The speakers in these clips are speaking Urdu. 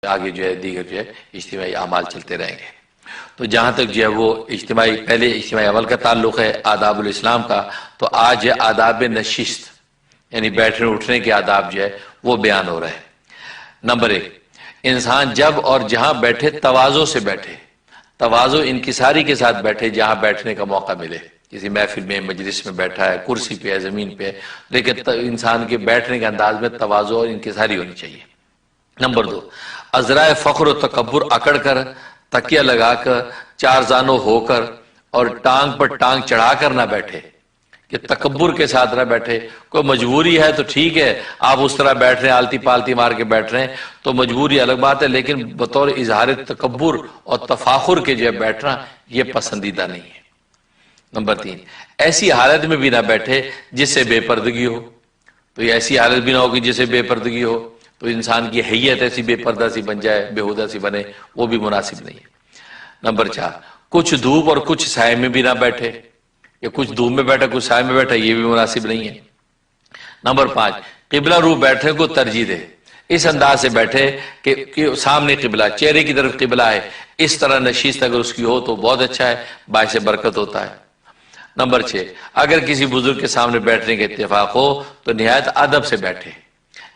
آگے جو ہے دیگر جو ہے اجتماعی اعمال چلتے رہیں گے۔ تو جہاں تک جو ہے وہ پہلے اجتماعی عمل کا تعلق ہے آداب الاسلام کا، تو آج ہے آداب نشست، یعنی بیٹھنے اٹھنے کے آداب جو ہے وہ بیان ہو رہا ہے۔ نمبر 1، انسان جب اور جہاں بیٹھے تواضع سے بیٹھے، تواضع انکساری کے ساتھ بیٹھے جہاں بیٹھنے کا موقع ملے، کسی محفل میں مجلس میں بیٹھا ہے، کرسی پہ ہے، زمین پہ ہے، لیکن انسان کے بیٹھنے کے انداز میں تواضع اور انکساری ہونی چاہیے۔ نمبر 2، ازرائے فخر و تکبر اکڑ کر، تکیہ لگا کر، چار زانو ہو کر اور ٹانگ پر ٹانگ چڑھا کر نہ بیٹھے، کہ تکبر کے ساتھ نہ بیٹھے۔ کوئی مجبوری ہے تو ٹھیک ہے، آپ اس طرح بیٹھ رہے ہیں، آلتی پالتی مار کے بیٹھ رہے ہیں تو مجبوری الگ بات ہے، لیکن بطور اظہار تکبر اور تفاخر کے جو ہے بیٹھنا یہ پسندیدہ نہیں ہے۔ نمبر 3، ایسی حالت میں بھی نہ بیٹھے جس سے بے پردگی ہو، تو یہ ایسی حالت بھی نہ ہو کہ جس سے بے پردگی ہو، تو انسان کی حیت ایسی بے پردہ سی بن جائے، بےہودہ سی بنے، وہ بھی مناسب نہیں ہے۔ نمبر 4، کچھ دھوپ اور کچھ سائے میں بھی نہ بیٹھے، یا کچھ دھوپ میں بیٹھا کچھ سائے میں بیٹھا، یہ بھی مناسب نہیں ہے۔ نمبر 5، قبلہ رو بیٹھنے کو ترجیح دے، اس انداز سے بیٹھے کہ سامنے قبلہ، چہرے کی طرف قبلہ ہے، اس طرح نشست اگر اس کی ہو تو بہت اچھا ہے، باعث برکت ہوتا ہے۔ نمبر 6، اگر کسی بزرگ کے سامنے بیٹھنے کے اتفاق ہو تو نہایت ادب سے بیٹھے،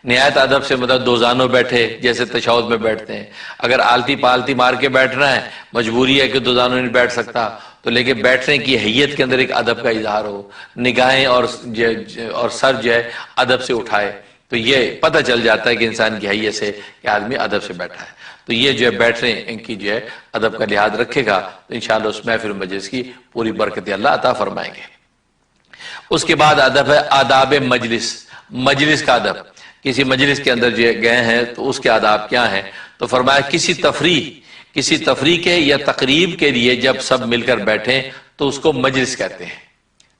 نہایت ادب سے مطلب دو زانوں بیٹھے جیسے تشہد میں بیٹھتے ہیں۔ اگر آلتی پالتی مار کے بیٹھنا ہے، مجبوری ہے کہ دو زانوں نہیں بیٹھ سکتا، تو لیکن بیٹھنے کی حیت کے اندر ایک ادب کا اظہار ہو، نگاہیں اور سر جو ہے ادب سے اٹھائے، تو یہ پتہ چل جاتا ہے کہ انسان کی حیت سے کہ آدمی ادب سے بیٹھا ہے۔ تو یہ جو ہے بیٹھنے ان کی جو ہے ادب کا لحاظ رکھے گا تو انشاءاللہ اس محفل مجلس کی پوری برکت اللہ عطا فرمائیں گے۔ اس کے بعد ادب ہے آداب مجلس، مجلس کا ادب۔ کسی مجلس کے اندر جو گئے ہیں تو اس کے آداب کیا ہیں؟ تو فرمایا کسی تفریح کے یا تقریب کے لیے جب سب مل کر بیٹھیں تو اس کو مجلس کہتے ہیں۔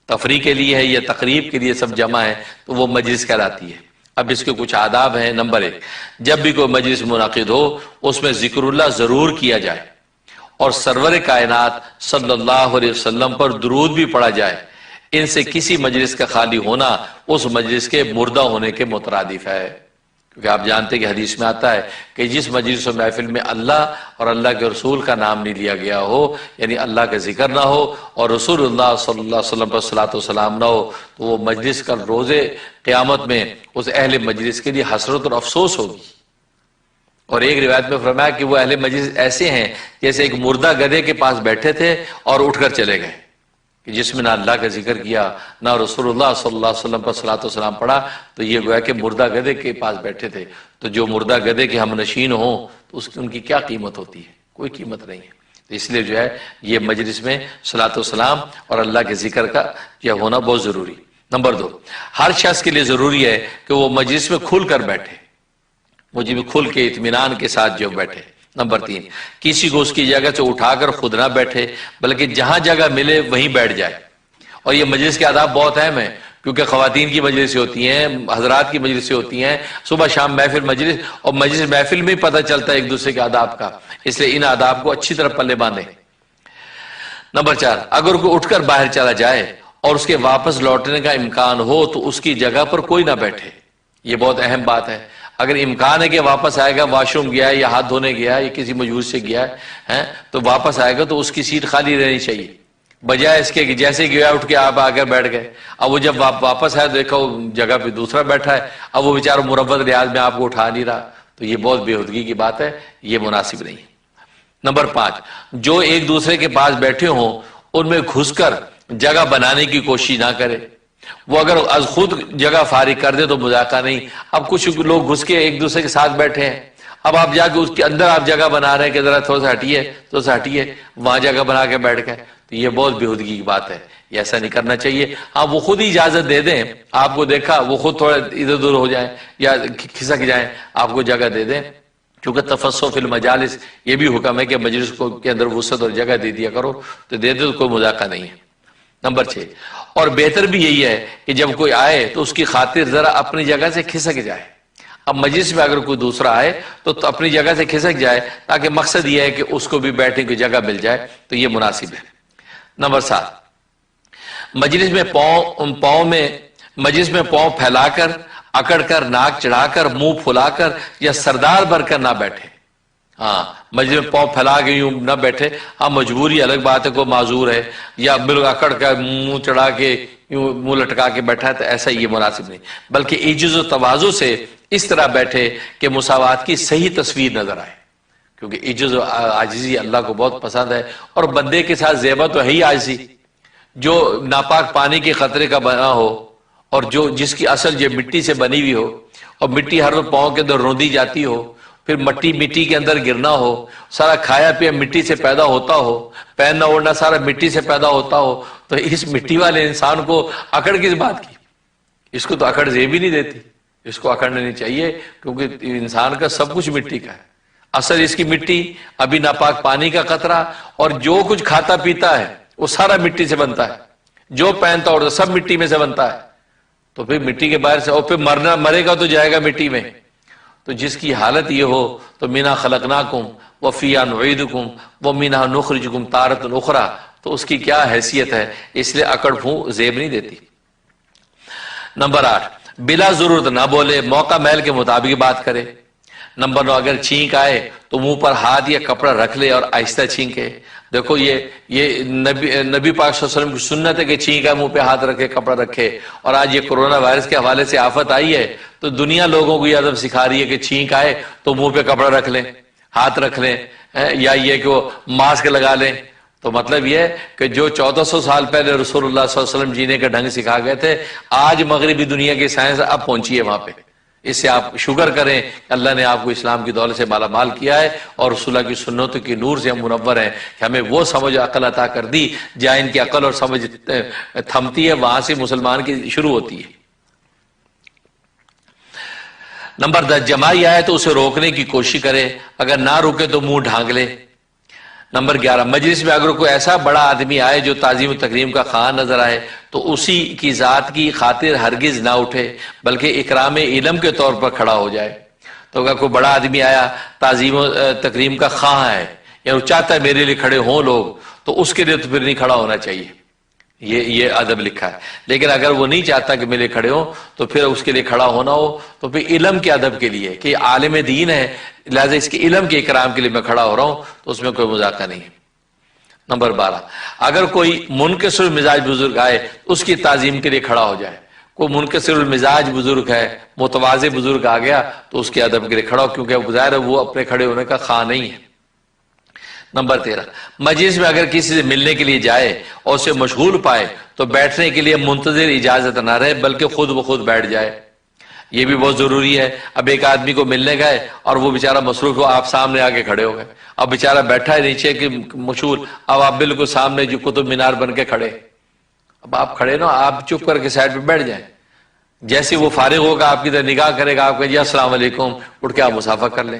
تفریح کے لیے ہے یا تقریب کے لیے سب جمع ہے تو وہ مجلس کہلاتی ہے۔ اب اس کے کچھ آداب ہیں۔ نمبر 1، جب بھی کوئی مجلس منعقد ہو اس میں ذکر اللہ ضرور کیا جائے اور سرور کائنات صلی اللہ علیہ وسلم پر درود بھی پڑھا جائے۔ ان سے کسی مجلس کا خالی ہونا اس مجلس کے مردہ ہونے کے مترادف ہے، کیونکہ آپ جانتے کہ حدیث میں آتا ہے کہ جس مجلس و محفل میں اللہ اور اللہ کے رسول کا نام نہیں لیا گیا ہو، یعنی اللہ کا ذکر نہ ہو اور رسول اللہ صلی اللہ علیہ وسلم پر صلاۃ و سلام نہ ہو، تو وہ مجلس کا روز قیامت میں اس اہل مجلس کے لیے حسرت اور افسوس ہوگی۔ اور ایک روایت میں فرمایا کہ وہ اہل مجلس ایسے ہیں جیسے ایک مردہ گدھے کے پاس بیٹھے تھے اور اٹھ کر چلے گئے، کہ جس میں نہ اللہ کا ذکر کیا نہ رسول اللہ صلی اللہ علیہ وسلم پر صلاۃ و سلام پڑھا، تو یہ گویا کہ مردہ گدھے کے پاس بیٹھے تھے۔ تو جو مردہ گدھے کے ہم نشین ہوں تو ان کی کیا قیمت ہوتی ہے؟ کوئی قیمت نہیں ہے۔ تو اس لیے جو ہے یہ مجلس میں صلاۃ و سلام اور اللہ کے ذکر کا یہ ہونا بہت ضروری۔ نمبر 2، ہر شخص کے لیے ضروری ہے کہ وہ مجلس میں کھل کر بیٹھے، مجھے بھی کھل کے اطمینان کے ساتھ جو بیٹھے۔ نمبر 3، کسی کو اس کی جگہ سے اٹھا کر خود نہ بیٹھے بلکہ جہاں جگہ ملے وہیں بیٹھ جائے۔ اور یہ مجلس کے آداب بہت اہم ہیں، کیونکہ خواتین کی مجلس ہوتی ہیں، حضرات کی مجلس ہوتی ہیں، صبح شام محفل مجلس، اور مجلس محفل میں پتہ چلتا ہے ایک دوسرے کے آداب کا، اس لیے ان آداب کو اچھی طرح پلے باندھیں۔ نمبر 4، اگر کوئی اٹھ کر باہر چلا جائے اور اس کے واپس لوٹنے کا امکان ہو تو اس کی جگہ پر کوئی نہ بیٹھے۔ یہ بہت اہم بات ہے۔ اگر امکان ہے کہ واپس آئے گا، واش روم گیا ہے یا ہاتھ دھونے گیا ہے یا کسی مجبور سے گیا ہے تو واپس آئے گا تو اس کی سیٹ خالی رہنی چاہیے، بجائے اس کے جیسے گیا اٹھ کے آپ آ کر بیٹھ گئے۔ اب وہ جب واپس آئے تو دیکھا وہ جگہ پہ دوسرا بیٹھا ہے، اب وہ بیچارہ مربت لحاظ میں آپ کو اٹھا نہیں رہا، تو یہ بہت بےہودگی کی بات ہے، یہ مناسب نہیں ہے۔ نمبر 5، جو ایک دوسرے کے پاس بیٹھے ہوں ان میں گھس کر جگہ بنانے کی کوشش نہ کرے۔ وہ اگر از خود جگہ فارغ کر دے تو مذاکرہ نہیں۔ اب کچھ لوگ گھس کے ایک دوسرے کے ساتھ بیٹھے ہیں، اب آپ جا کے اس کے اندر آپ جگہ بنا رہے ہیں کہ ذرا تھوڑا سا ہٹیے، وہاں جگہ بنا کے بیٹھ گئے، تو یہ بہت بےہودگی کی بات ہے، یہ ایسا نہیں کرنا چاہیے۔ ہاں وہ خود ہی اجازت دے دیں، آپ کو دیکھا وہ خود تھوڑا ادھر ادھر ہو جائیں یا کھسک جائیں، آپ کو جگہ دے دیں، کیونکہ تفسح فی المجالس یہ بھی حکم ہے کہ مجلس کو کے اندر وسعت اور جگہ دے دیا کرو، تو دے دے تو کوئی مذاکرہ نہیں ہے۔ نمبر 6، اور بہتر بھی یہی ہے کہ جب کوئی آئے تو اس کی خاطر ذرا اپنی جگہ سے کھسک جائے۔ اب مجلس میں اگر کوئی دوسرا آئے تو اپنی جگہ سے کھسک جائے، تاکہ مقصد یہ ہے کہ اس کو بھی بیٹھنے کی جگہ مل جائے، تو یہ مناسب ہے۔ نمبر 7، مجلس میں پاؤں پھیلا کر، اکڑ کر، ناک چڑھا کر، منہ پھلا کر یا سردار بھر کر نہ بیٹھے۔ ہاں مجلس میں پاؤں پھیلا کے یوں نہ بیٹھے. ہاں مجبوری الگ بات ہے، کوئی معذور ہے یا بالکل اکڑ کا منہ چڑھا کے یوں منہ لٹکا کے بیٹھا ہے تو ایسا یہ مناسب نہیں، بلکہ عجز و تواضع سے اس طرح بیٹھے کہ مساوات کی صحیح تصویر نظر آئے، کیونکہ عجز و عاجزی اللہ کو بہت پسند ہے. اور بندے کے ساتھ زیبا تو ہے ہی عاجزی. جو ناپاک پانی کے قطرے کا بنا ہو اور جس کی اصل جو مٹی سے بنی ہوئی ہو، اور مٹی ہر روز پاؤں کے اندر روندی جاتی ہو، پھر مٹی کے اندر گرنا ہو، سارا کھایا پیا مٹی سے پیدا ہوتا ہو، پہننا اوڑھنا سارا مٹی سے پیدا ہوتا ہو، تو اس مٹی والے انسان کو اکڑ کس بات کی؟ اس کو تو اکڑ زیب ہی نہیں دیتی، اس کو اکڑنا نہیں چاہیے، کیونکہ انسان کا سب کچھ مٹی کا ہے. اصل اس کی مٹی، ابھی ناپاک پانی کا قطرہ، اور جو کچھ کھاتا پیتا ہے وہ سارا مٹی سے بنتا ہے، جو پہنتا اور سب مٹی میں سے بنتا ہے. تو پھر مٹی کے باہر سے، اور پھر مرے گا تو جائے گا مٹی میں. تو جس کی حالت یہ ہو تو منھا خلقناکم وفیہا نعیدکم ومنھا نخرجکم تارۃ اخری، تو اس کی کیا حیثیت ہے؟ اس لیے اکڑ پھوں زیب نہیں دیتی. نمبر 8، بلا ضرورت نہ بولے، موقع محل کے مطابق بات کرے. نمبر 9، اگر چھینک آئے تو منہ پر ہاتھ یا کپڑا رکھ لے اور آہستہ چھینکے. دیکھو یہ نبی پاک صلی اللہ علیہ وسلم کی سنت ہے کہ چھینک آئے منہ پہ ہاتھ رکھے، کپڑا رکھے. اور آج یہ کرونا وائرس کے حوالے سے آفت آئی ہے تو دنیا لوگوں کو یہ ادب سکھا رہی ہے کہ چھینک آئے تو منہ پہ کپڑا رکھ لیں، ہاتھ رکھ لیں، یا یہ کہ وہ ماسک لگا لیں. تو مطلب یہ کہ جو 1400 سال پہلے رسول اللہ صلی اللہ علیہ وسلم جینے کا ڈھنگ سکھا گئے تھے، آج مغربی دنیا کی سائنس اب پہنچی ہے وہاں پہ. اس سے آپ شکر کریں کہ اللہ نے آپ کو اسلام کی دولت سے مالا مال کیا ہے، اور رسول اللہ کی سنتوں کی نور سے ہم منور ہیں کہ ہمیں وہ سمجھ عقل عطا کر دی. جہاں ان کی عقل اور سمجھ تھمتی ہے وہاں سے مسلمان کی شروع ہوتی ہے. نمبر 10، جمائی آئے تو اسے روکنے کی کوشش کرے، اگر نہ روکے تو منہ ڈھانک لے. نمبر 11، مجلس میں اگر کوئی ایسا بڑا آدمی آئے جو تعظیم و تکریم کا خواہاں نظر آئے تو اسی کی ذات کی خاطر ہرگز نہ اٹھے، بلکہ اکرام علم کے طور پر کھڑا ہو جائے. تو اگر کوئی بڑا آدمی آیا تعظیم و تکریم کا خواہاں ہے، یا وہ چاہتا ہے میرے لیے کھڑے ہوں لوگ، تو اس کے لیے تو پھر نہیں کھڑا ہونا چاہیے. یہ ادب لکھا ہے. لیکن اگر وہ نہیں چاہتا کہ میرے کھڑے ہوں تو پھر اس کے لیے کھڑا ہونا ہو تو پھر علم کے ادب کے لیے کہ عالم دین ہے، لہذا اس کے علم کے اکرام کے لیے میں کھڑا ہو رہا ہوں، تو اس میں کوئی مذاقہ نہیں ہے. نمبر 12، اگر کوئی منکسر المزاج بزرگ آئے اس کی تعظیم کے لیے کھڑا ہو جائے. کوئی منکسر المزاج بزرگ ہے، متواضع بزرگ آ گیا تو اس کے ادب کے لیے کھڑا ہو، کیونکہ ظاہر ہے وہ اپنے کھڑے ہونے کا خواہاں نہیں ہے. نمبر 13، مجلس میں اگر کسی سے ملنے کے لیے جائے اور اسے مشغول پائے تو بیٹھنے کے لیے منتظر اجازت نہ رہے، بلکہ خود بخود بیٹھ جائے. یہ بھی بہت ضروری ہے. اب ایک آدمی کو ملنے گئے اور وہ بیچارہ مصروف ہو، آپ سامنے آ کے کھڑے ہو گئے. اب بیچارہ بیٹھا ہے نیچے کہ مشغول، اب آپ بالکل سامنے جو قطب مینار بن کے کھڑے. اب آپ کھڑے نا، آپ چپ کر کے سائڈ پہ بیٹھ جائیں. جیسے وہ فارغ ہوگا آپ کی طرف نگاہ کرے گا، آپ کہیں جی السلام علیکم، اٹھ کے آپ مسافہ کر لیں.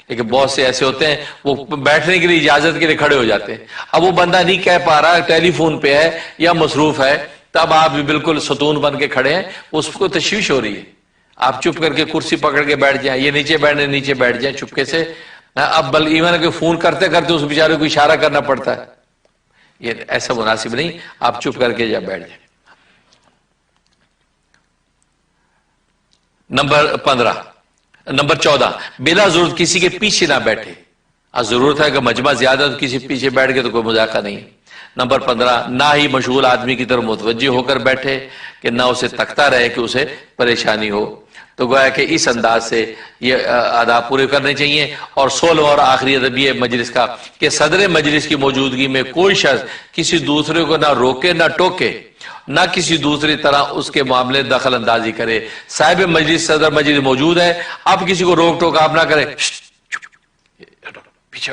لیکن بہت سے ایسے ہوتے ہیں وہ بیٹھنے کے لیے اجازت کے لیے کھڑے ہو جاتے ہیں. اب وہ بندہ نہیں کہہ پا رہا، ٹیلی فون پہ ہے یا مصروف ہے، تب آپ بھی بالکل ستون بن کے کھڑے ہیں، اس کو تشویش ہو رہی ہے. آپ چپ کر کے کرسی پکڑ کے بیٹھ جائیں، یہ نیچے بیٹھنے نیچے بیٹھ جائیں چپکے سے. اب بل ایون کہ فون کرتے کرتے اس بیچارے کو اشارہ کرنا پڑتا ہے، یہ ایسا مناسب نہیں. آپ چپ کر کے جب بیٹھ جائیں. نمبر 14، بلا ضرورت کسی کے پیچھے نہ بیٹھے. ضرورت ہے کہ مجمع زیادہ تو کسی پیچھے بیٹھ کے تو کوئی مذاقہ نہیں. نمبر 15، نہ ہی مشغول آدمی کی طرف متوجہ ہو کر بیٹھے کہ نہ اسے تکتا رہے کہ اسے پریشانی ہو. تو گویا کہ اس انداز سے یہ آداب پورے کرنے چاہیے. اور 16 اور آخری ادب یہ مجلس کا کہ صدر مجلس کی موجودگی میں کوئی شخص کسی دوسرے کو نہ روکے نہ ٹوکے، نہ کسی دوسری طرح اس کے معاملے دخل اندازی کرے. صاحب مجلس صدر مجلس موجود ہے، آپ کسی کو روک ٹوک آپ نہ کریں، پیچھے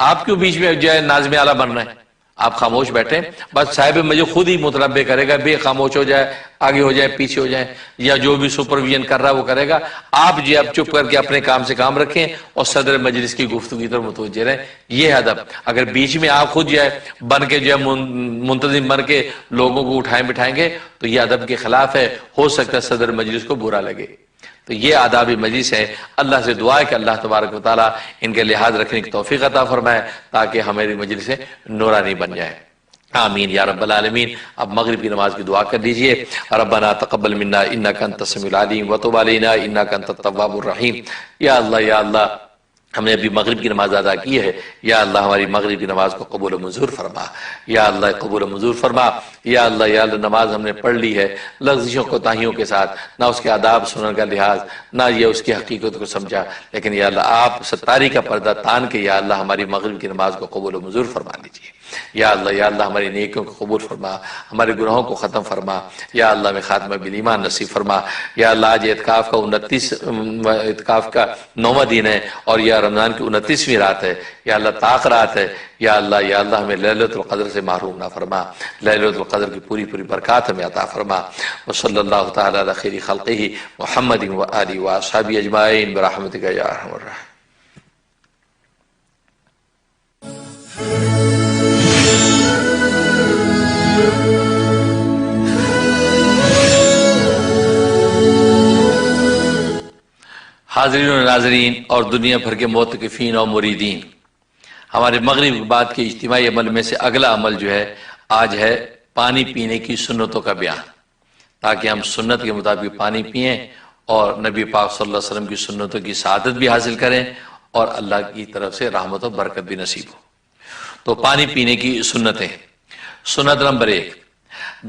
آپ کیوں بیچ میں جو ہے نازم اعلیٰ بن رہے ہیں؟ آپ خاموش بیٹھیں، بس صاحب مجلس خود ہی متنبع کرے گا، بے خاموش ہو جائے، آگے ہو جائے، پیچھے ہو جائے، یا جو بھی سپرویژن کر رہا ہے وہ کرے گا. آپ جو اب چپ کر کے اپنے کام سے کام رکھیں اور صدر مجلس کی گفتگو کی طرف متوجہ رہیں. یہ ادب. اگر بیچ میں آپ خود جو ہے بن کے جو ہے منتظم بن کے لوگوں کو اٹھائیں بٹھائیں گے تو یہ ادب کے خلاف ہے. ہو سکتا ہے صدر مجلس کو برا لگے. تو یہ آداب مجلس ہے. اللہ سے دعا ہے کہ اللہ تبارک و تعالیٰ ان کے لحاظ رکھنے کی توفیق عطا فرمائے تاکہ ہماری مجلس نورانی بن جائے. آمین یا رب العالمین. اب مغرب کی نماز کی دعا کر لیجئے. ربنا تقبل منا انک انت السمیع العلیم وتب علینا انک انت التواب الرحیم. یا اللہ ہم نے ابھی مغرب کی نماز ادا کی ہے، یا اللہ ہماری مغرب کی نماز کو قبول و منظور فرما، یا اللہ قبول و منظور فرما، یا اللہ نماز ہم نے پڑھ لی ہے لغزشوں کوتاہیوں کے ساتھ، نہ اس کے آداب سنن کا لحاظ، نہ یہ اس کی حقیقت کو سمجھا، لیکن یا اللہ آپ ستاری کا پردہ تان کے یا اللہ ہماری مغرب کی نماز کو قبول و منظور فرما لیجیے، یا اللہ ہماری نیکیوں کو قبول فرما، ہمارے گناہوں کو ختم فرما، یا اللہ میں خاتمہ بالایمان نصیب فرما، یا اللہ آج اعتکاف کا 9واں دن ہے اور یا رمضان کی 29ویں رات ہے، یا اللہ طاق رات ہے، یا اللہ ہمیں لیلۃ القدر سے محروم نہ فرما، لیلۃ القدر کی پوری برکات ہمیں عطا فرما، وصلی اللہ تعالی علی خیر خلقہ محمد و آلہ و اصحابہ اجمعین برحمتک یا ارحم الراحمین۔ حاضرین و ناظرین اور دنیا بھر کے معتکفین اور مریدین، ہمارے مغرب کے بعد کے اجتماعی عمل میں سے اگلا عمل جو ہے آج ہے پانی پینے کی سنتوں کا بیان، تاکہ ہم سنت کے مطابق پانی پئیں اور نبی پاک صلی اللہ علیہ وسلم کی سنتوں کی سعادت بھی حاصل کریں اور اللہ کی طرف سے رحمت و برکت بھی نصیب ہو۔ تو پانی پینے کی سنتیں، سنت نمبر 1،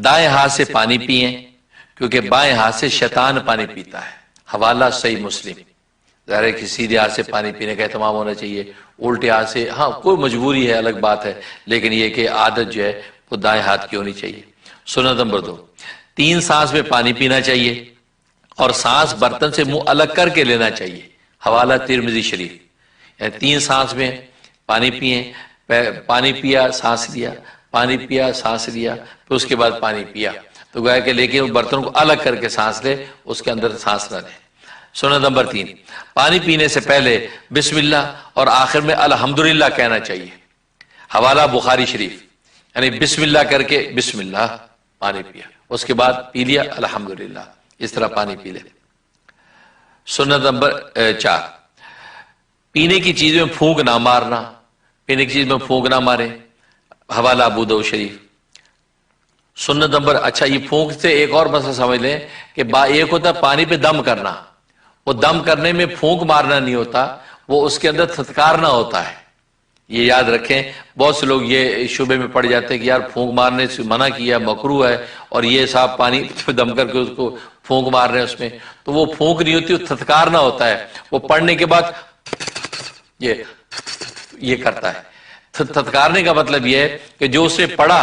دائیں ہاتھ سے پانی پئیں کیونکہ بائیں ہاتھ سے شیطان پانی پیتا ہے، حوالہ صحیح مسلم۔ ظاہر ہے کہ سیدھے ہاتھ سے پانی پینے کا اہتمام ہونا چاہیے، الٹے ہاتھ سے ہاں کوئی مجبوری ہے الگ بات ہے، لیکن یہ کہ عادت جو ہے وہ دائیں ہاتھ کی ہونی چاہیے۔ سنت نمبر 2، 3 سانس میں پانی پینا چاہیے اور سانس برتن سے منہ الگ کر کے لینا چاہیے، حوالہ ترمذی شریف۔ یعنی 3 سانس میں پانی پئیں، پانی پیا سانس لیا، پانی پیا سانس لیا، پھر اس کے بعد پانی پیا، تو گویا کہ لیکن برتن کو الگ کر کے سانس لے، اس کے اندر سانس نہ لے۔ سنت نمبر 3، پانی پینے سے پہلے بسم اللہ اور آخر میں الحمدللہ کہنا چاہیے، حوالہ بخاری شریف۔ یعنی بسم اللہ کر کے بسم اللہ پانی پیا، اس کے بعد پی لیا الحمدللہ، اس طرح پانی پی لے۔ سنت نمبر 4، پینے کی چیز میں پھونک نہ مارنا، پینے کی چیز میں پھونک نہ مارے، حوالہ ابو داؤد شریف۔ سنت نمبر، اچھا یہ پھونک سے ایک اور مسئلہ سمجھ لیں کہ ایک ہوتا ہے پانی پہ دم کرنا، وہ دم کرنے میں پھونک مارنا نہیں ہوتا، وہ اس کے اندر تھتکارنا ہوتا ہے، یہ یاد رکھیں۔ بہت سے لوگ یہ شبے میں پڑ جاتے ہیں کہ یار پھونک مارنے سے منع کیا، مکروہ ہے، اور یہ صاحب پانی پہ دم کر کے اس کو پھونک مار رہے ہیں اس میں، تو وہ پھونک نہیں ہوتی، وہ تھتکارنا ہوتا ہے۔ وہ پڑھنے کے بعد یہ کرتا ہے۔ تھتکارنے کا مطلب یہ ہے کہ جو اس نے پڑھا،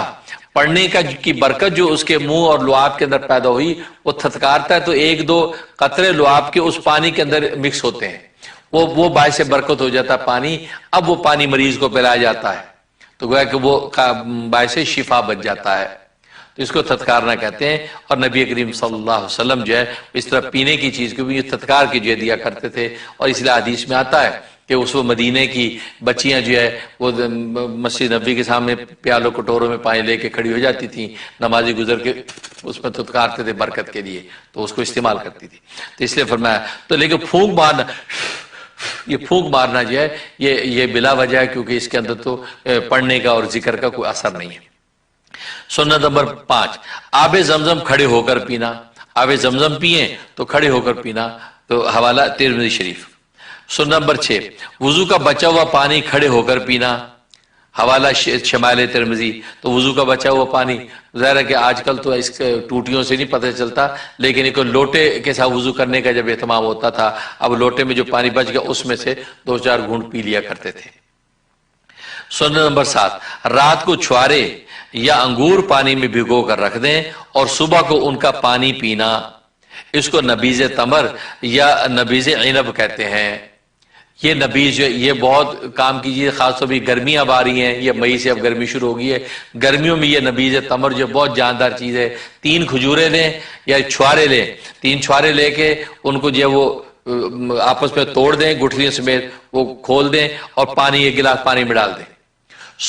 پڑھنے کی برکت جو اس کے منہ اور لعاب کے اندر پیدا ہوئی، وہ تھتکارتا ہے تو 1-2 قطرے لعاب کے اس پانی کے اندر مکس ہوتے ہیں، وہ باعث برکت ہو جاتا ہے پانی۔ اب وہ پانی مریض کو پلایا جاتا ہے تو گویا کہ وہ باعث شفا بچ جاتا ہے، تو اس کو تھتکارنا کہتے ہیں۔ اور نبی کریم صلی اللہ علیہ وسلم جو ہے اس طرح پینے کی چیز کو بھی تھتکار کے جو دیا کرتے تھے، اور اس لیے حدیث میں آتا ہے کہ اس وہ مدینے کی بچیاں جو ہے وہ مسجد نبی کے سامنے پیالوں کٹوروں میں پانی لے کے کھڑی ہو جاتی تھیں، نمازی گزر کے اس میں تھتکارتے تھے برکت کے لیے، تو اس کو استعمال کرتی تھی، تو اس لیے فرمایا۔ تو لیکن پھونک مارنا، یہ پھونک مارنا جو ہے یہ بلا وجہ ہے، کیونکہ اس کے اندر تو پڑھنے کا اور ذکر کا کوئی اثر نہیں ہے۔ سنت نمبر 5، آب زمزم کھڑے ہو کر پینا، آب زمزم پئیں تو کھڑے ہو کر پینا، تو حوالہ ترمذی شریف۔ سنت نمبر 6، وضو کا بچا ہوا پانی کھڑے ہو کر پینا، حوالہ شمائل ترمذی۔ تو وضو کا بچا ہوا پانی، ظاہر ہے کہ آج کل تو اس کے ٹوٹیوں سے نہیں پتہ چلتا، لیکن ایک لوٹے کے ساتھ وضو کرنے کا جب اہتمام ہوتا تھا، اب لوٹے میں جو پانی بچ گیا اس میں سے 2-4 گھونٹ پی لیا کرتے تھے۔ سنت نمبر 7، رات کو چھوارے یا انگور پانی میں بھگو کر رکھ دیں اور صبح کو ان کا پانی پینا، اس کو نبیذ تمر یا نبیذ عنب کہتے ہیں۔ یہ نبیذ جو یہ بہت کام کیجیے، خاص طور پہ گرمیاں اب آ رہی ہیں، یہ مئی سے اب گرمی شروع ہو گئی ہے، گرمیوں میں یہ نبیذ تمر جو بہت جاندار چیز ہے۔ 3 کھجوریں لیں یا چھوارے لیں، 3 چھوارے لے کے ان کو جو ہے وہ آپس میں توڑ دیں گٹھلیوں سمیت، وہ کھول دیں اور پانی 1 گلاس پانی میں ڈال دیں۔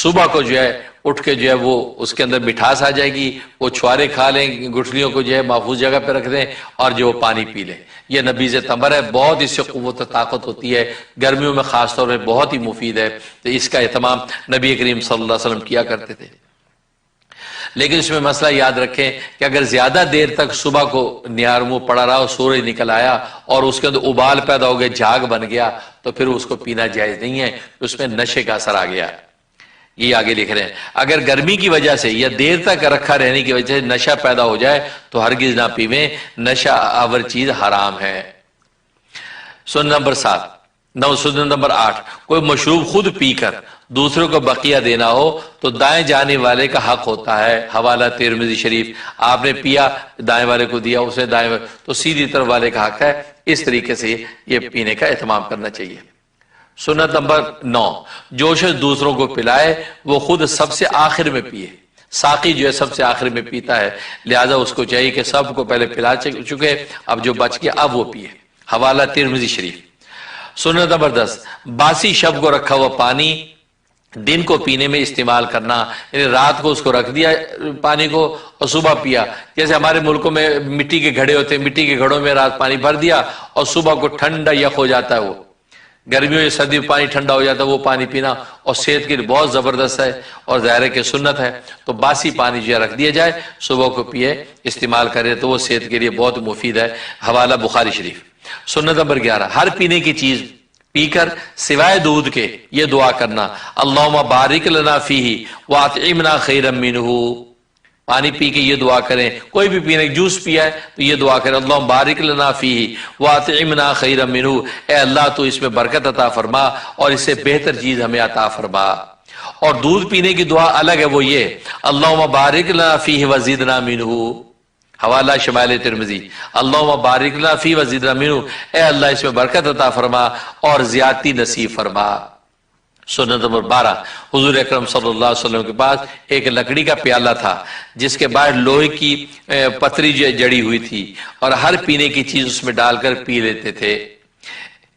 صبح کو جو ہے اٹھ کے جو ہے وہ اس کے اندر مٹھاس آ جائے گی، وہ چھوارے کھا لیں، گٹھلیوں کو جو ہے محفوظ جگہ پہ رکھ دیں اور جو وہ پانی پی لیں۔ یہ نبیذ تمر ہے، بہت اس سے قوت و طاقت ہوتی ہے، گرمیوں میں خاص طور پہ بہت ہی مفید ہے، تو اس کا اہتمام نبی کریم صلی اللہ علیہ وسلم کیا کرتے تھے۔ لیکن اس میں مسئلہ یاد رکھیں کہ اگر زیادہ دیر تک صبح کو نیار منہ پڑا رہا اور سورج نکل آیا اور اس کے اندر ابال پیدا ہو گیا، جھاگ بن گیا، تو پھر اس کو پینا جائز نہیں ہے، اس میں نشے کا اثر آ گیا۔ یہ آگے لکھ رہے ہیں اگر گرمی کی وجہ سے یا دیر تک رکھا رہنے کی وجہ سے نشہ پیدا ہو جائے تو ہرگز نہ پیویں، نشہ آور چیز حرام ہے۔ سنت نمبر 7 سنت نمبر 8 کوئی مشروب خود پی کر دوسروں کو بقیہ دینا ہو تو دائیں جانے والے کا حق ہوتا ہے۔ حوالہ ترمذی شریف۔ آپ نے پیا، دائیں والے کو دیا، اسے دائیں والے، تو سیدھی طرف والے کا حق ہے۔ اس طریقے سے یہ پینے کا اہتمام کرنا چاہیے۔ سنت نمبر 9 جو شخص دوسروں کو پلائے وہ خود سب سے آخر میں پیے۔ ساقی جو ہے سب سے آخر میں پیتا ہے، لہذا اس کو چاہیے کہ سب کو پہلے پلا چکے، اب جو بچ گیا اب وہ پیے۔ حوالہ ترمذی شریف۔ سنت نمبر 10 باسی شب کو رکھا ہوا پانی دن کو پینے میں استعمال کرنا، یعنی رات کو اس کو رکھ دیا پانی کو اور صبح پیا۔ جیسے ہمارے ملکوں میں مٹی کے گھڑے ہوتے ہیں، مٹی کے گھڑوں میں رات پانی بھر دیا اور صبح کو ٹھنڈا یک ہو جاتا ہے، وہ گرمیوں یا سردی میں پانی ٹھنڈا ہو جاتا ہے، وہ پانی پینا اور صحت کے لیے بہت زبردست ہے اور ظاہر کہ سنت ہے۔ تو باسی پانی جو رکھ دیا جائے، صبح کو پیے، استعمال کرے تو وہ صحت کے لیے بہت مفید ہے۔ حوالہ بخاری شریف۔ سنت نمبر 11 ہر پینے کی چیز پی کر سوائے دودھ کے یہ دعا کرنا، اللہم بارک لنا فیہ واطعمنا خیرا منہ۔ پانی پی کے یہ دعا کریں، کوئی بھی پینے جوس پیا ہے تو یہ دعا کریں، اللہم بارک لنا فیہ واطعمنا خیرا منہ، اے اللہ تو اس میں برکت عطا فرما اور اس سے بہتر چیز ہمیں عطا فرما۔ اور دودھ پینے کی دعا الگ ہے، وہ یہ اللہم بارک لنا فیہ وزدنا منہ۔ حوالہ شمائل ترمذی۔ اللہم بارک لنا فیہ وزدنا منہ، اے اللہ اس میں برکت عطا فرما اور زیادتی نصیب فرما۔ سنت نمبر 12 حضور اکرم صلی اللہ علیہ وسلم کے پاس ایک لکڑی کا پیالہ تھا جس کے باہر لوہے کی پتری جڑی ہوئی تھی اور ہر پینے کی چیز اس میں ڈال کر پی لیتے تھے۔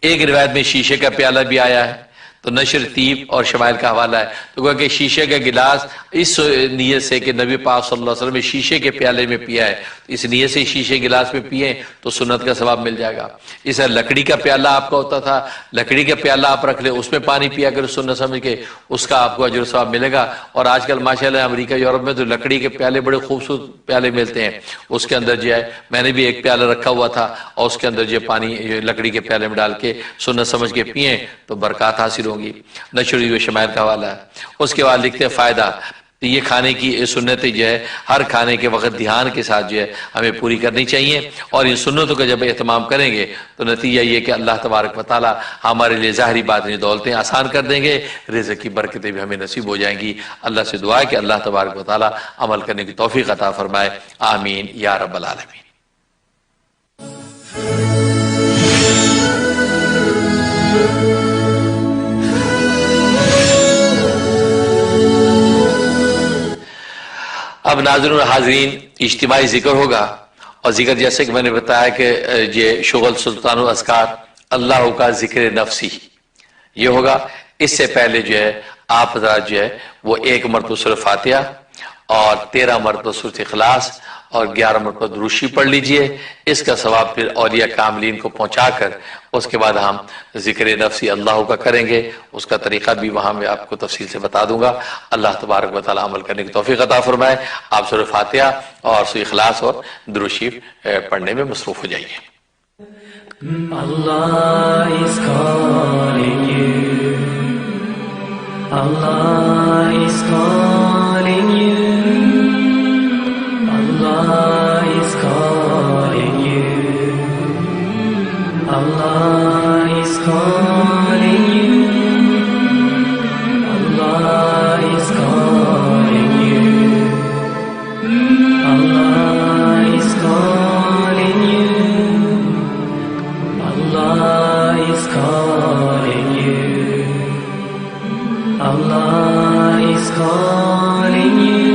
ایک روایت میں شیشے کا پیالہ بھی آیا ہے، تو نشر طیب اور شمائل کا حوالہ ہے۔ تو کہ شیشے کا گلاس اس نیت سے کہ نبی پاک صلی اللہ علیہ وسلم نے شیشے کے پیالے میں پیا ہے، اس نیت سے شیشے گلاس میں پیئیں تو سنت کا ثواب مل جائے گا۔ اس طرح لکڑی کا پیالہ آپ کا ہوتا تھا، لکڑی کا پیالہ آپ رکھ لیں، اس میں پانی پیا کر سنت سمجھ کے اس کا آپ کو اجر و ثواب ملے گا۔ اور آج کل ماشاءاللہ امریکہ یورپ میں تو لکڑی کے پیالے بڑے خوبصورت پیالے ملتے ہیں، اس کے اندر جو ہے میں نے بھی ایک پیالہ رکھا ہوا تھا اور اس کے اندر جو پانی لکڑی کے پیالے میں ڈال کے سنت سمجھ کے پئیں تو برکات حاصل ہوں گی۔ نشر شمائل کا حوالہ ہے۔ اس کے بعد لکھتے ہیں فائدہ، یہ کھانے کی سنت جو ہے ہر کھانے کے وقت دھیان کے ساتھ جو ہے ہمیں پوری کرنی چاہیے، اور ان سنتوں کا جب اہتمام کریں گے تو نتیجہ یہ کہ اللہ تبارک و تعالی ہمارے لیے ظاہری باطنی دولتیں آسان کر دیں گے، رزق کی برکتیں بھی ہمیں نصیب ہو جائیں گی۔ اللہ سے دعا ہے کہ اللہ تبارک و تعالی عمل کرنے کی توفیق عطا فرمائے، آمین یا رب العالمین۔ اب ناظرین حاضرین اجتماعی ذکر ہوگا، اور ذکر جیسے کہ میں نے بتایا کہ یہ شغل سلطان الاذکار اللہ کا ذکر نفسی یہ ہوگا۔ اس سے پہلے جو ہے آپ حضرات جو ہے وہ 1 مرتبہ سورہ فاتحہ اور 13 مرتبہ سورۃ اخلاص اور 11 مرتبہ درود شریف پڑھ لیجئے۔ اس کا ثواب پھر اولیاء کاملین کو پہنچا کر اس کے بعد ہم ذکر نفسی اللہ کا کریں گے، اس کا طریقہ بھی وہاں میں آپ کو تفصیل سے بتا دوں گا۔ اللہ تبارک و تعالی عمل کرنے کی توفیق عطا فرمائے۔ آپ سورہ فاتحہ اور سورہ اخلاص اور درود شریف پڑھنے میں مصروف ہو جائیے۔ Allah is calling you. Allah is calling you. Allah is calling you. Allah is calling you. Allah is calling you. Allah is calling you. Allah is calling you. Allah is calling you.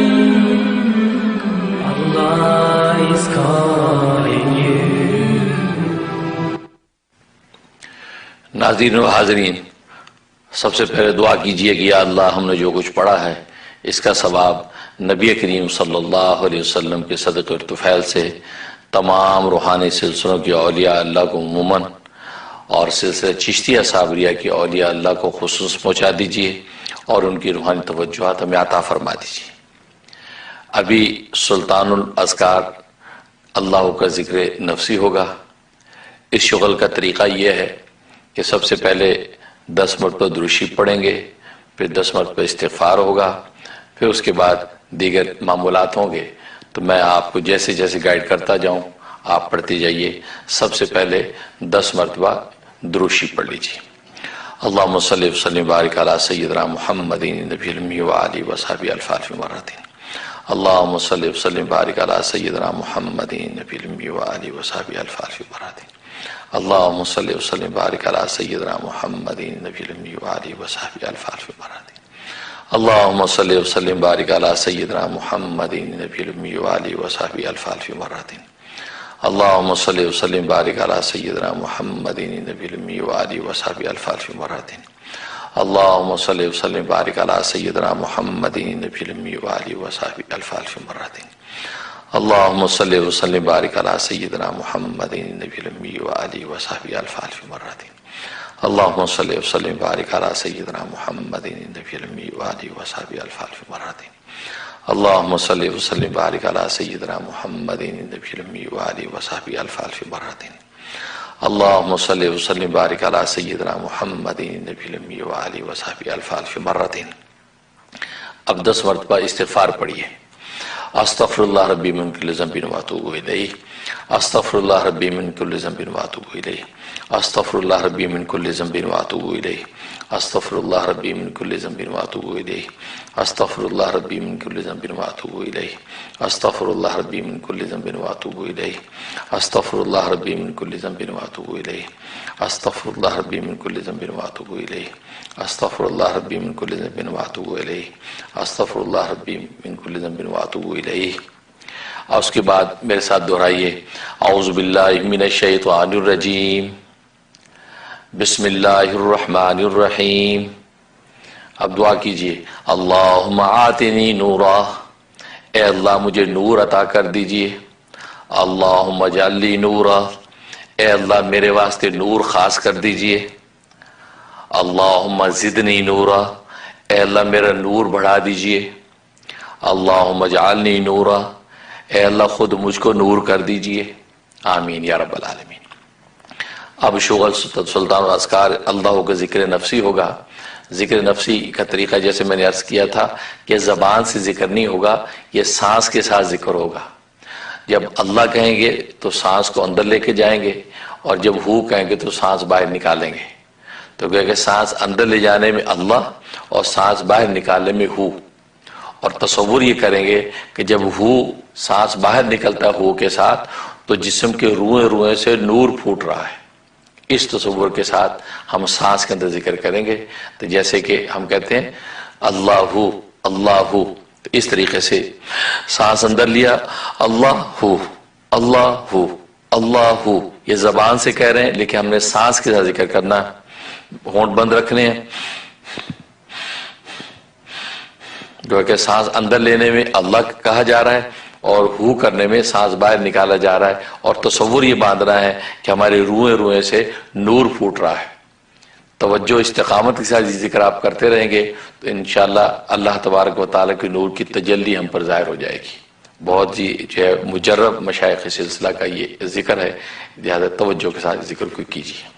Allah is calling you. ناظرین و حاضرین، سب سے پہلے دعا کیجئے کہ یا اللہ ہم نے جو کچھ پڑھا ہے اس کا ثواب نبی کریم صلی اللہ علیہ وسلم کے صدقہ اور طفیل سے تمام روحانی سلسلوں کی اولیاء اللہ کو عموماً اور سلسلہ چشتیہ صابریہ کی اولیاء اللہ کو خصوص پہنچا دیجئے اور ان کی روحانی توجہات ہمیں عطا فرما دیجئے۔ ابھی سلطان الاذکار اللہ کا ذکر نفسی ہوگا۔ اس شغل کا طریقہ یہ ہے کہ سب سے پہلے 10 مرتبہ درود شریف پڑھیں گے، پھر 10 مرتبہ استغفار ہوگا، پھر اس کے بعد دیگر معمولات ہوں گے۔ تو میں آپ کو جیسے جیسے گائیڈ کرتا جاؤں آپ پڑھتے جائیے۔ سب سے پہلے 10 مرتبہ درود شریف پڑھ لیجیے۔ اللہم صلی وسلم بارک علی سیدنا محمد نبی الامی وآلہ وصحبہ الف مرۃ۔ اللہم صلی وسلم بارک علی سیدنا محمد نبی الامی وآلہ وصحبہ الف مرۃ۔ اللہم صلی وسلم بارک علی سیدنا محمد نبی الامی وآلہ وصحبہ الف مرۃ۔ اللہم صلی وسلم بارک علی سیدنا محمد نبی الامی وآلہ وصحبہ الف مرۃ۔ اللہم صلی وسلم بارک علی سیدنا محمد نبی الامی وآلہ وصحبہ الف مرۃ۔ اللہم صلی وسلم بارک علی سیدنا محمد نبی الامی وآلہ وصحبہ الف مرۃ۔ اللہم صلی وسلم بارک علی سیدنا محمد نبی الامی وآلہ وصحبہ الف مرۃ۔ اللہم صلی وسلم بارک علی سیدنا محمد نبی الامی وآلہ وصحبہ الف مرۃ۔ اللہم صلی وسلم بارک علی سیدنا محمد نبی الامی وآلہ وصحبہ الف مرۃ۔ اللہم صلی وسلم بارک علی سیدنا محمد نبی الامی وآلہ وصحبہ الف مرۃ۔ اب 10 مرتبہ استغفار پڑھیے۔ استغفر اللہ ربی من کل ذنب واتوب الیہ، استغفر اللہ ربی من کل ذنب واتوب الیہ، استغفر اللہ ربی من کل ذنب واتوب الیہ، استغفر اللہ ربی من کل ذنب واتوب الیہ، استغفر اللہ ربی من کل ذنب واتوب الیہ، استغفر اللہ ربی من کل ذنب واتوب الیہ، استغفر اللہ ربی من کل ذنب واتوب الیہ، استغفر اللہ ربی من کل ذنب واتوب الیہ، استغفر اللہ ربی من کل ذنب واتوب الیہ، استغفر اللہ ربی من کل ذنب واتوب الیہ۔ اور اس کے بعد میرے ساتھ دہرائیے، اعوذ باللہ من الشیطان الرجیم، بسم اللہ الرحمن الرحیم۔ اب دعا کیجئے، اللہم آتنی نورا، اے اللہ مجھے نور عطا کر دیجئے، اللہم اجعل لی نورا، اے اللہ میرے واسطے نور خاص کر دیجئے، اللہم زدنی نورا، اے اللہ میرا نور بڑھا دیجئے، اللہم اجعلنی نورا، اے اللہ خود مجھ کو نور کر دیجئے، آمین یا رب العالمین۔ اب شغل سلطان الاذکار اللہ کا ذکر نفسی ہوگا۔ ذکر نفسی کا طریقہ جیسے میں نے عرض کیا تھا کہ زبان سے ذکر نہیں ہوگا، یہ سانس کے ساتھ ذکر ہوگا۔ جب اللہ کہیں گے تو سانس کو اندر لے کے جائیں گے، اور جب ہو کہیں گے تو سانس باہر نکالیں گے۔ تو کہ سانس اندر لے جانے میں اللہ اور سانس باہر نکالنے میں ہو، اور تصور یہ کریں گے کہ جب ہو سانس باہر نکلتا ہو کے ساتھ تو جسم کے روئیں روئیں سے نور پھوٹ رہا ہے۔ اس تصور کے ساتھ ہم سانس کے اندر ذکر کریں گے۔ تو جیسے کہ ہم کہتے ہیں اللہ ہو اللہ ہو، تو اس طریقے سے سانس اندر لیا، اللہ ہو اللہ ہو اللہ ہو، یہ زبان سے کہہ رہے ہیں لیکن ہم نے سانس کے ساتھ ذکر کرنا، ہونٹ بند رکھنے ہیں، جو کہ سانس اندر لینے میں اللہ کہا جا رہا ہے اور ہو کرنے میں سانس باہر نکالا جا رہا ہے، اور تصور یہ باندھنا ہے کہ ہمارے روئیں روئیں سے نور پھوٹ رہا ہے۔ توجہ استقامت کے ساتھ یہ ذکر آپ کرتے رہیں گے تو انشاءاللہ اللہ تبارک و تعالیٰ کی نور کی تجلی ہم پر ظاہر ہو جائے گی۔ بہت ہی جو ہے مجرب مشائخ سلسلہ کا یہ ذکر ہے، لہذا توجہ کے ساتھ ذکر کو کیجیے۔